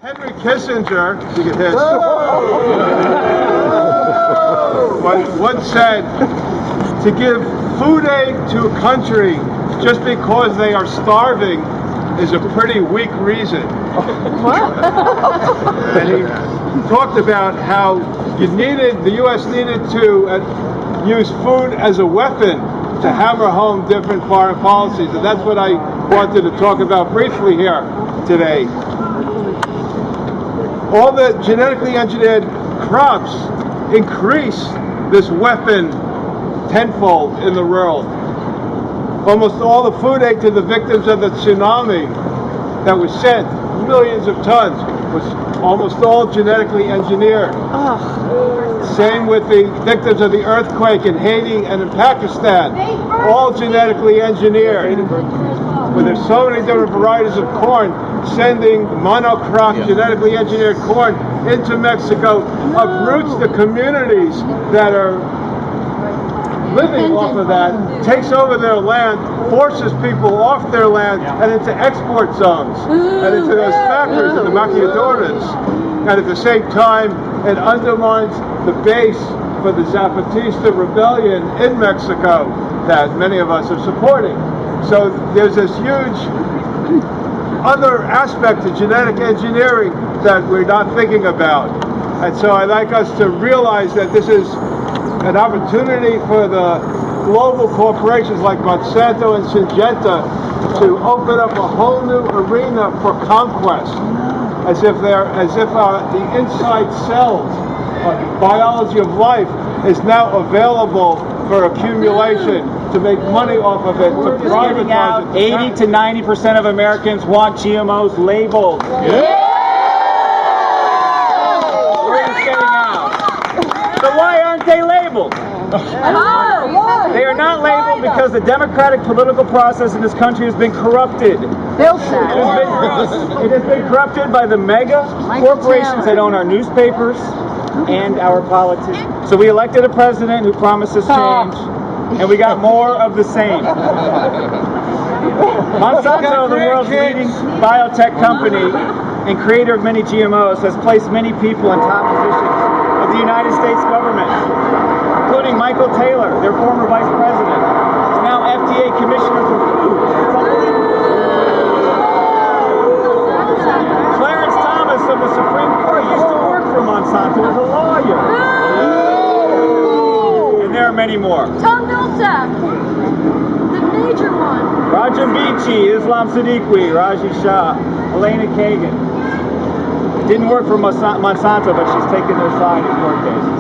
Henry Kissinger, you get hit, once said to give food aid to a country just because they are starving is a pretty weak reason. And he talked about how the U.S. needed to use food as a weapon to hammer home different foreign policies, and that's what I wanted to talk about briefly here today. All the genetically engineered crops increase this weapon tenfold in the world. Almost all the food aid to the victims of the tsunami that was sent, millions of tons, was almost all genetically engineered. Same with the victims of the earthquake in Haiti and in Pakistan, all genetically engineered. Where there's so many different varieties of corn, sending monocrop genetically engineered corn into Mexico uproots the communities that are living off of that, takes over their land, forces people off their land and into export zones and into those factories and the maquiladoras. And at the same time, it undermines the base for the Zapatista rebellion in Mexico that many of us are supporting. So there's this huge other aspect to genetic engineering that we're not thinking about. And so I'd like us to realize that this is an opportunity for the global corporations like Monsanto and Syngenta to open up a whole new arena for conquest, as if the inside cells, biology of life, is now available for accumulation, to make money off of it, to privatize it. 80 to 90% of Americans want GMOs labeled. So why aren't they labeled? They are not labeled because the democratic political process in this country has been corrupted. It has been corrupted by the mega corporations that own our newspapers and our politics. So we elected a president who promises change, and we got more of the same. Monsanto, the world's leading biotech company and creator of many GMOs, has placed many people in top positions of the United States government, including Michael Taylor, their former vice president, is now FDA commissioner for food. Clarence Thomas of the Supreme Court used to work for Monsanto as a lawyer. And there are many more. Tom Millsap, the major one. Rajan Bichi, Islam Siddiqui, Raji Shah, Elena Kagan. Didn't work for Monsanto, but she's taken their side in court cases.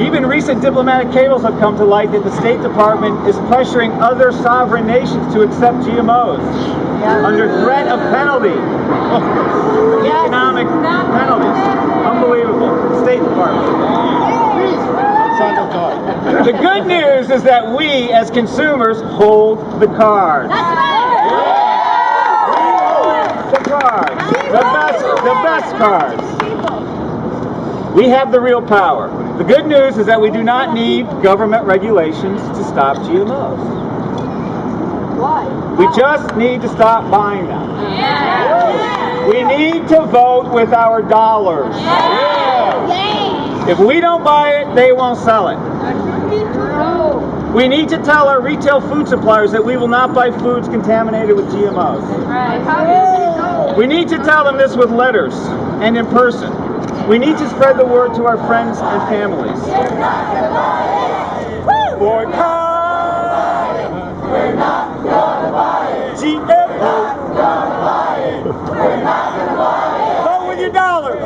Even recent diplomatic cables have come to light that the State Department is pressuring other sovereign nations to accept GMOs under threat of penalty. Economic penalties. Unbelievable. State Department. The good news is that we, as consumers, hold the cards. The cards. The best cards. We have the real power. The good news is that we do not need government regulations to stop GMOs. Why? We just need to stop buying them. We need to vote with our dollars. If we don't buy it, they won't sell it. We need to tell our retail food suppliers that we will not buy foods contaminated with GMOs. We need to tell them this with letters and in person. We need to spread the word to our friends and families. Boycott! We're not gonna buy it. GMO! We're not gonna buy it. Vote with your dollars!